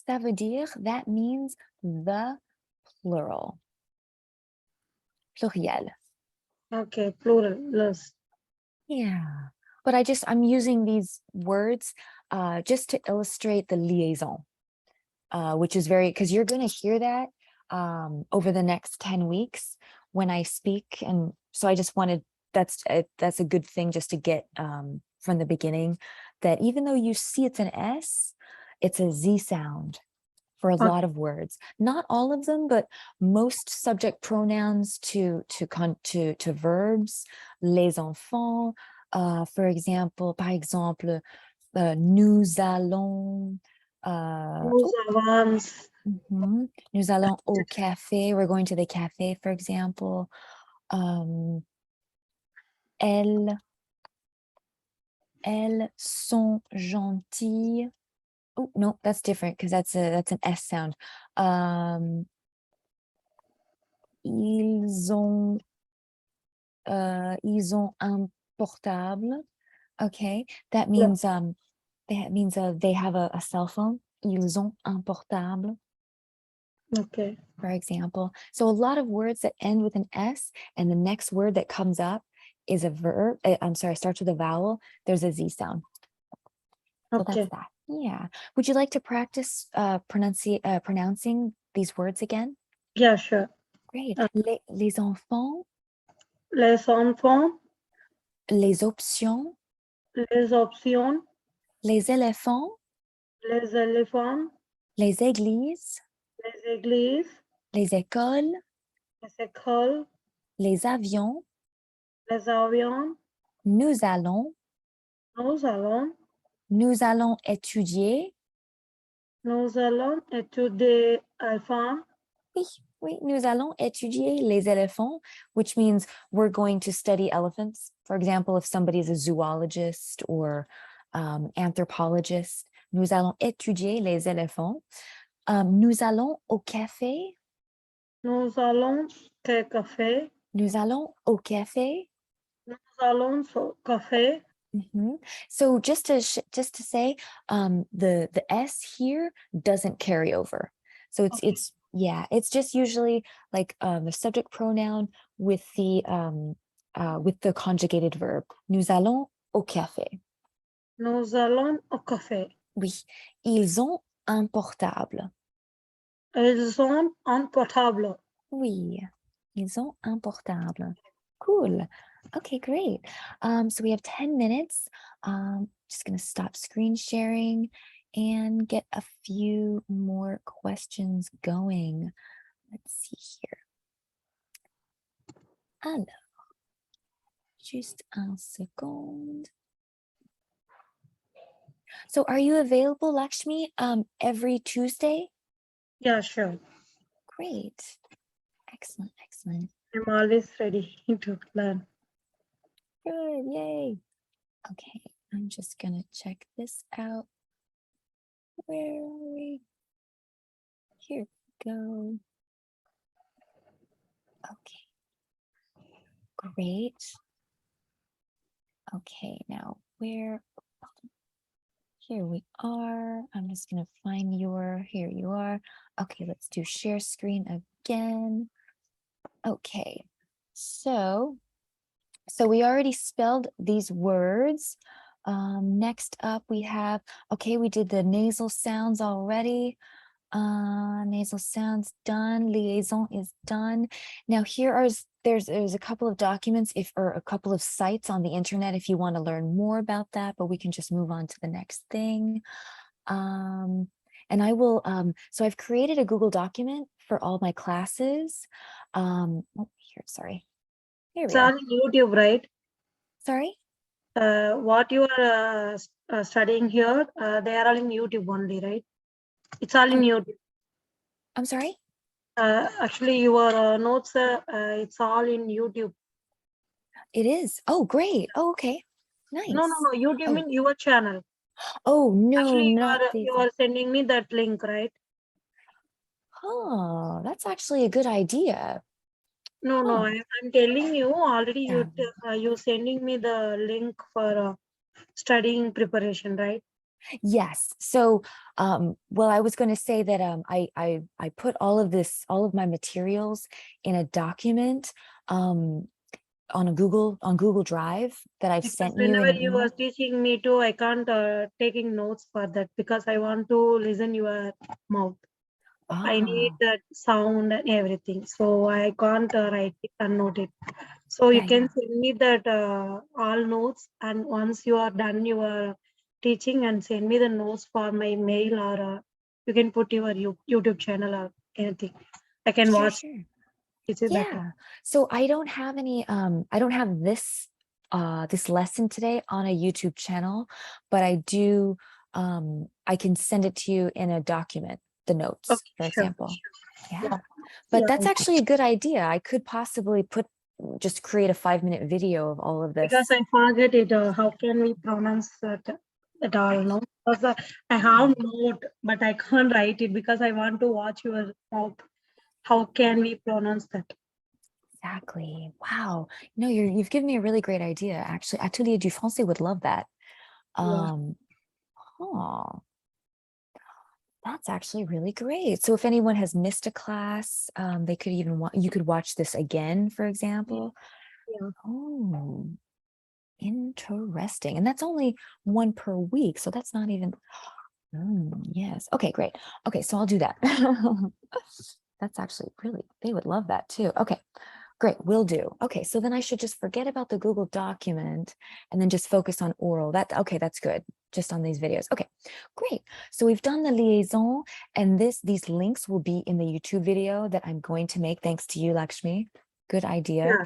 ça veut dire, that means the plural, pluriel. Okay, plural. Yes. Yeah, but I'm using these words just to illustrate the liaison, which is because you're going to hear that over the next 10 weeks when I speak. And so I just wanted, that's a good thing just to get from the beginning, that even though you see it's an S, it's a Z sound for a lot of words. Not all of them, but most subject pronouns to verbs, les enfants, for example, par exemple, nous allons, Nous avons. nous allons au café. We're going to the cafe, for example. Elles sont gentilles. Oh, no, that's different because that's an S sound. Ils ont un portable. Okay, that means they have a cell phone. Ils ont un portable. Okay. For example. So a lot of words that end with an S and the next word that comes up is a verb. Starts with a vowel. There's a Z sound. So Okay. that's that. Yeah. Would you like to practice pronouncing these words again? Yeah, sure. Great. Les enfants. Les enfants. Les options. Les options. Les éléphants. Les éléphants. Les églises. Les églises. Les écoles. Les écoles. Les avions. Les avions. Nous allons. Nous allons. Nous allons étudier. Nous allons étudier éléphants. Oui, nous allons étudier les éléphants, which means we're going to study elephants. For example, if somebody is a zoologist or anthropologist, nous allons étudier les éléphants. Nous allons au café. Nous allons au café. Nous allons au café. Nous allons au café. So just to say, the S here doesn't carry over. So it's just usually like the subject pronoun with the conjugated verb. Nous allons au café. Nous allons au café. Oui, ils ont un portable. Ils ont un portable. Oui, ils ont un portable. Cool. Okay, great. So we have 10 minutes. Just going to stop screen sharing and get a few more questions going. Let's see here. Alors, juste un second. So are you available, Lakshmi, every Tuesday? Yeah, sure. Great. Excellent, excellent. I'm always ready to learn. Good, yay. Okay, I'm just gonna check this out. Where are we? Here we go. Okay. Great. Okay, now here we are. I'm just gonna find here you are. Okay, let's do share screen again. Okay, so we already spelled these words. Next up we have, okay, we did the nasal sounds already. Nasal sounds done. Liaison is done. Now there's a couple of documents or a couple of sites on the internet if you want to learn more about that, but we can just move on to the next thing. And I will, so I've created a Google document for all my classes. Sorry. Here we It's are. on YouTube, right? Sorry? What you are studying here, they are all in YouTube only, right? It's all in YouTube. I'm sorry? Actually, your notes, it's all in YouTube. It is. Oh, great. Oh, okay. Nice. No. YouTube means your channel. Oh, no, actually, not you are sending me that link, right? Oh, that's actually a good idea. No, I'm telling you already. You sending me the link for studying preparation, right? Yes. So, well, I was going to say that I put all of my materials in a document on Google Drive that I've Because sent you in whenever an you are email. teaching me too, I can't taking notes for that because I want to listen your mouth. I need Ah, that sound and everything. So I can't write it and note it. So you yeah, can yeah. send me that all notes, and once you are done your teaching, and send me the notes for my mail, or you can put your YouTube channel or anything. I can Sure, watch. sure. It's better. Yeah. So I don't have I don't have this lesson today on a YouTube channel, but I can send it to you in a document, the notes, Okay, for sure. example. Yeah, Yeah. But that's yeah. actually a good idea. I could possibly just create a 5-minute video of all of Because this. I forget it. How can we pronounce that at all? No, because I have note, but I can't write it because I want to watch your mouth. How can we pronounce that? Exactly. Wow. No, you've given me a really great idea. Actually, Atelier du Français would love that. Yeah, Um, huh. That's actually really great. So if anyone has missed a class, they could you could watch this again, for example. yeah. Oh, interesting. And that's only one per week. So that's not even, yes. Okay, great. Okay, so I'll do that. That's actually really, they would love that too. Okay, great, will do. Okay, so then I should just forget about the Google document and then just focus on oral. Okay, that's good. Just on these videos. Okay, great. So we've done the liaison, and these links will be in the YouTube video that I'm going to make thanks to you, Lakshmi. Good idea. Yeah.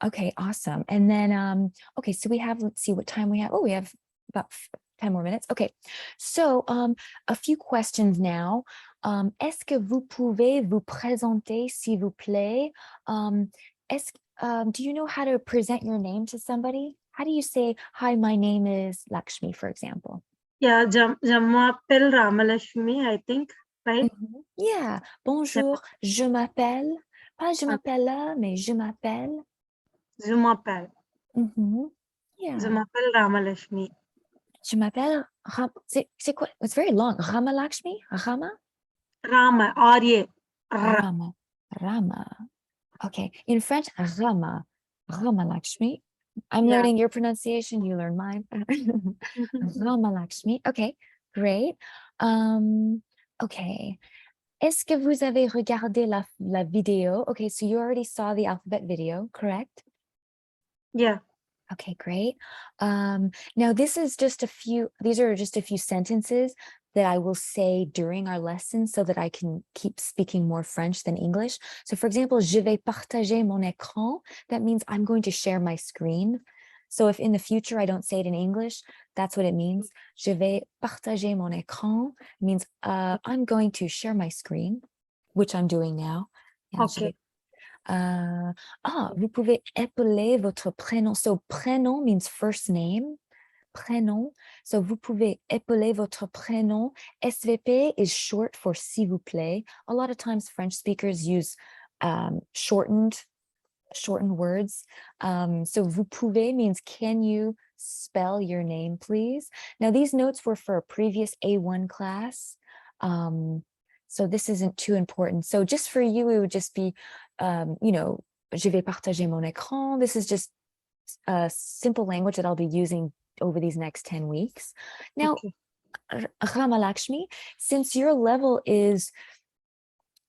Okay, awesome. And then okay, so let's see what time we have. Oh, we have about 10 more minutes. Okay. So a few questions now. Est-ce que vous pouvez vous présenter, s'il vous plaît? Est-ce Do you know how to present your name to somebody? How do you say, hi, my name is Lakshmi, for example? Yeah, Jammapel Ramalashmi, I think, right? Yeah. Bonjour, je m'appelle. Pas je m'appelle là, mais je m'appelle. Jumapel. Yeah. Jumapel Ramalashmi. Je m'appelle c'est quoi? It's very long. Rama Lakshmi? Rama? Rama, R-A. Rama. Rama. Okay. In French, Rama. Rama Lakshmi. I'm Yeah. learning your pronunciation. You learn mine. Rama Lakshmi. Okay. Great. Okay. Est-ce que vous avez regardé la vidéo? Okay. So you already saw the alphabet video, correct? Yeah. Okay, great. Now these are just a few sentences that I will say during our lesson so that I can keep speaking more French than English. So for example, je vais partager mon écran. That means I'm going to share my screen. So if in the future I don't say it in English, that's what it means. Je vais partager mon écran. It means I'm going to share my screen, which I'm doing now. Yeah, je Okay. vais vous pouvez appeler votre prénom. So prénom means first name. Prénom. So vous pouvez appeler votre prénom. SVP is short for s'il vous plaît. A lot of times French speakers use shortened words. So vous pouvez means can you spell your name, please? Now these notes were for a previous A1 class. So this isn't too important. So just for you, it would just be, je vais partager mon écran. This is just a simple language that I'll be using over these next 10 weeks. Now, Okay. Rama Lakshmi, since your level is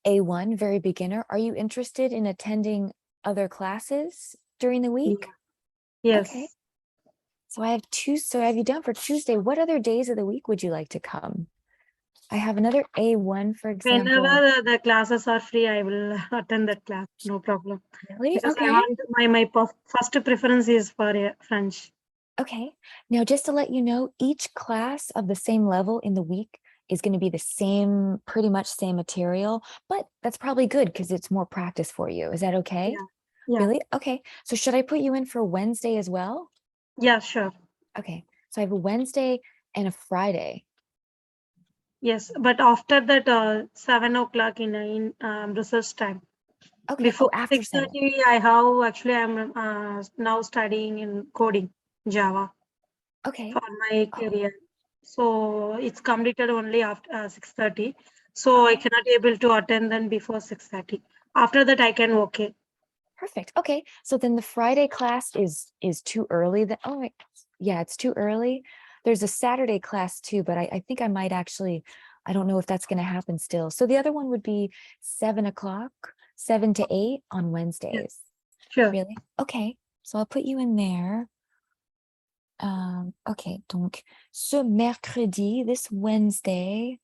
A1, very beginner, are you interested in attending other classes during the Yeah. week? Okay. Yes. So I have you down for Tuesday. What other days of the week would you like to come? I have another A1, for example. Whenever the classes are free, I will attend that class. No problem. Really? Because I Okay. want first preference is for French. Okay. Now, just to let you know, each class of the same level in the week is going to be the same, pretty much same material, but that's probably good because it's more practice for you. Is that okay? Yeah. Yeah. Really? Okay. So should I put you in for Wednesday as well? Yeah, sure. Okay. So I have a Wednesday and a Friday. Yes, but after that, 7 o'clock in research time. Okay. Before Oh, after 7. 6:30, I'm now studying in coding Java. Okay. for my career. So it's completed only after 6:30. So I cannot able to attend then before 6:30. After that, I can okay. Perfect. Okay. So then the Friday class is too early. Oh, wait. Yeah, it's too early. There's a Saturday class too, but I think I might actually, I don't know if that's going to happen still. So the other one would be 7 o'clock, 7 to 8 on Wednesdays. Sure. Really? Okay. So I'll put you in there. Okay. Donc, ce mercredi, this Wednesday,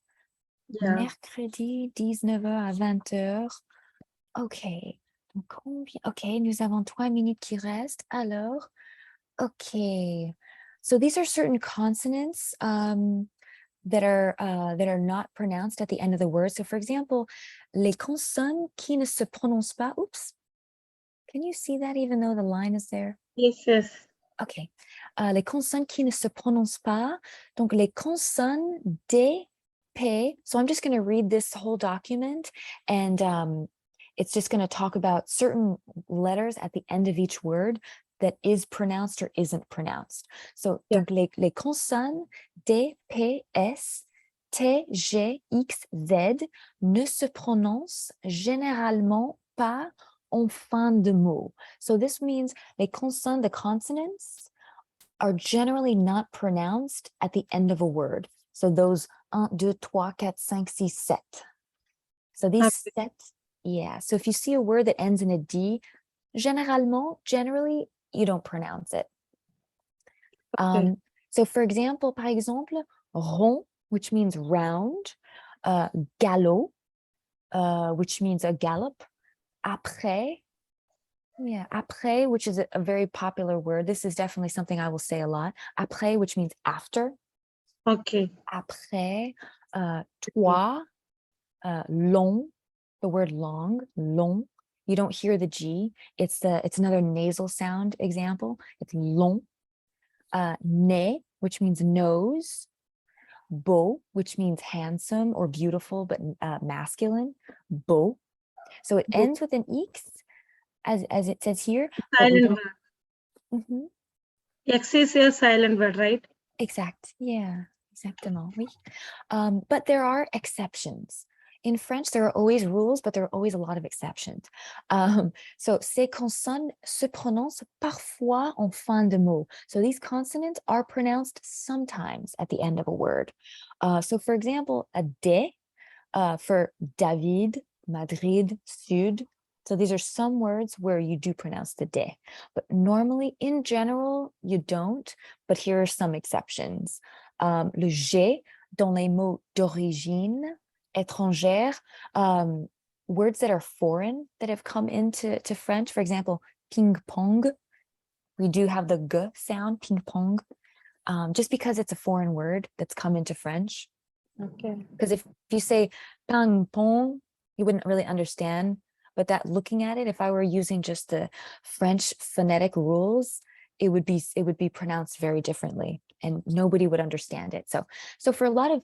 Yeah. mercredi 19h à 20h. OK. Donc, OK, nous avons 3 minutes qui restent. Alors, OK. So these are certain consonants that are not pronounced at the end of the word. So for example, les consonnes qui ne se prononcent pas. Oops. Can you see that even though the line is there? Yes, yes. OK. Les consonnes qui ne se prononcent pas. Donc, les consonnes D, P. So I'm just going to read this whole document and it's just going to talk about certain letters at the end of each word that is pronounced or isn't pronounced. So, Yeah. donc les consonnes D, P, S, T, G, X, Z ne se prononcent généralement pas en fin de mot. So this means the consonants are generally not pronounced at the end of a word. So those 1, 2, 3, 4, 5, 6, 7. So these Okay. sets, yeah. So if you see a word that ends in a D, generally, you don't pronounce it. Okay. So for example, par exemple, rond, which means round, galop, which means a gallop, après, yeah, après, which is a very popular word. This is definitely something I will say a lot. Après, which means after. Okay. Après, toi, long, the word long, long. You don't hear the G. It's another nasal sound example. It's long. Nez, which means nose. Beau, which means handsome or beautiful, but masculine. Beau. So it ends with an X, as it says here, but we Silent don't. word. Mhm. X is a silent word, right? Exact. Yeah, exactement. Oui. But there are exceptions. In French, there are always rules, but there are always a lot of exceptions. So, ces consonnes se prononcent parfois en fin de mot. So these consonants are pronounced sometimes at the end of a word. So for example, a D for David, Madrid, Sud. So these are some words where you do pronounce the D, but normally in general, you don't, but here are some exceptions. Le G dans les mots d'origine étrangère, words that are foreign that have come into French, for example, ping pong. We do have the G sound, ping pong, just because it's a foreign word that's come into French. Okay. Because if you say ping pong, you wouldn't really understand. But that looking at it, if I were using just the French phonetic rules, it would be pronounced very differently, and nobody would understand it. So for a lot of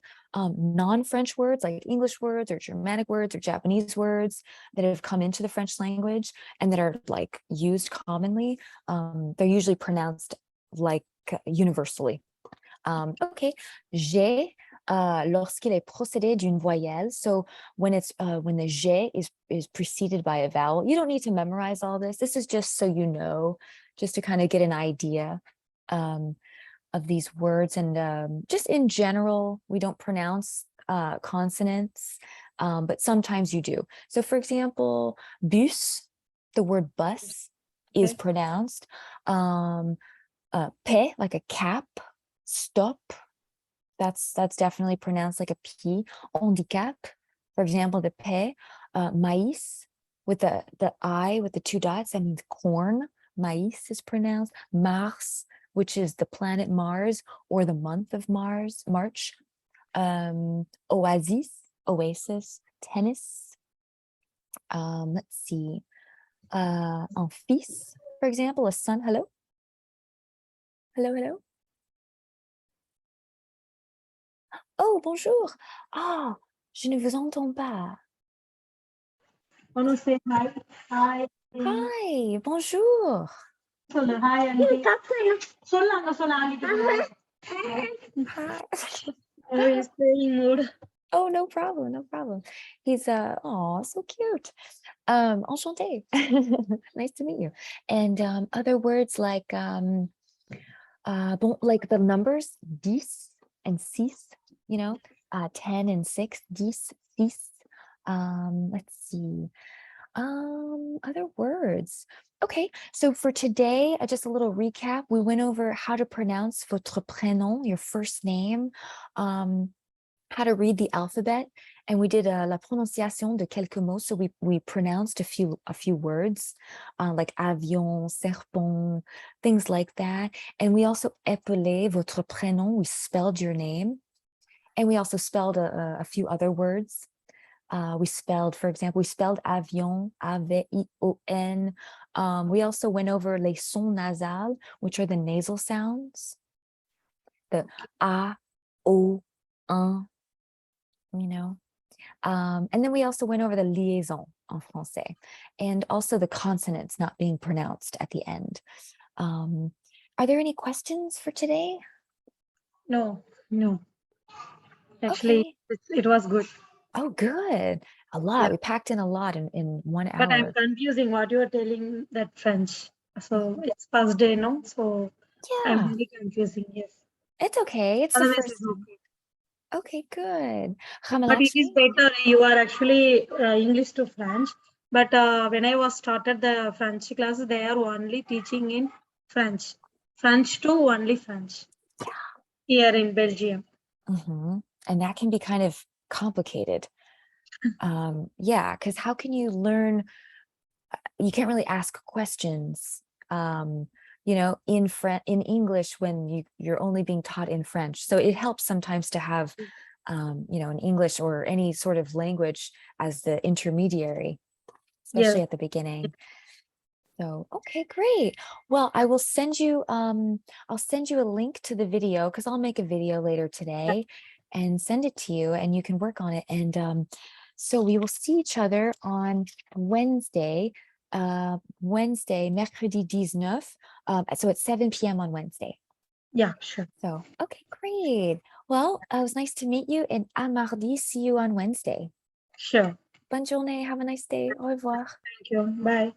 non-French words, like English words or Germanic words or Japanese words that have come into the French language and that are like used commonly, they're usually pronounced like universally. Okay, j'ai lorsqu'il est précédé d'une voyelle. So when the G is preceded by a vowel, you don't need to memorize all this. This is just so you know, just to kind of get an idea of these words. And just in general, we don't pronounce consonants, but sometimes you do. So for example, bus, the word bus is pronounced. P, like a cap, stop. That's definitely pronounced like a P. Handicap, for example, the P, maïs with the I with the 2 dots, that means corn. Maïs is pronounced. Mars, which is the planet Mars or the month of March. Oasis, tennis. Let's see. Un fils, for example, a son. Hello? Hello? Oh, bonjour. Ah, je ne vous entends pas. Want to say hi? Hi. Hi, bonjour. சொல்லு hi aunty. சொல்லு அங்க சொல்லு aunty. Hi. Oh, he's playing mood. Oh, no problem, no problem. He's oh, so cute. Enchanté. Nice to meet you. And other words like like the numbers 10 and 6, 10 and 6, 10, 6. Let's see. Other words. Okay, so for today, just a little recap. We went over how to pronounce votre prénom, your first name, how to read the alphabet, and we did la prononciation de quelques mots. So we pronounced a few words, like avion, serpent, things like that. And we also appelé votre prénom. We spelled your name, and we also spelled a few other words. We spelled, for example, we spelled avion, A-V-I-O-N. We also went over les sons nasales, which are the nasal sounds, the A, O, un, and then we also went over the liaison en français, and also the consonants not being pronounced at the end. Are there any questions for today? No. Actually, Okay. it was good. Oh, good. A lot. Yeah. We packed in a lot in 1 But I'm hour. confusing what you are telling that French. So it's first day, no? So I'm Yeah, really confusing, yes. it's okay. It's the Otherwise, first it's time. okay. Okay, good. But it is Lakshmi? better. You are actually English to French. But when I was started the French class, they are only teaching in French. French to only French. Here in Belgium. And that can be kind of complicated. Yeah, because how can you learn? You can't really ask questions, in English when you're only being taught in French. So it helps sometimes to have, an English or any sort of language as the intermediary, especially Yes. at the beginning. So, okay, great. Well, I'll send you a link to the video because I'll make a video later today and send it to you and you can work on it. And so we will see each other on Wednesday, mercredi 19, so at 7 p.m. on Wednesday. Yeah, sure. So, okay, great. Well, it was nice to meet you and à mardi, see you on Wednesday. Sure. Bonne journée, have a nice day. Au revoir. Thank you. Bye.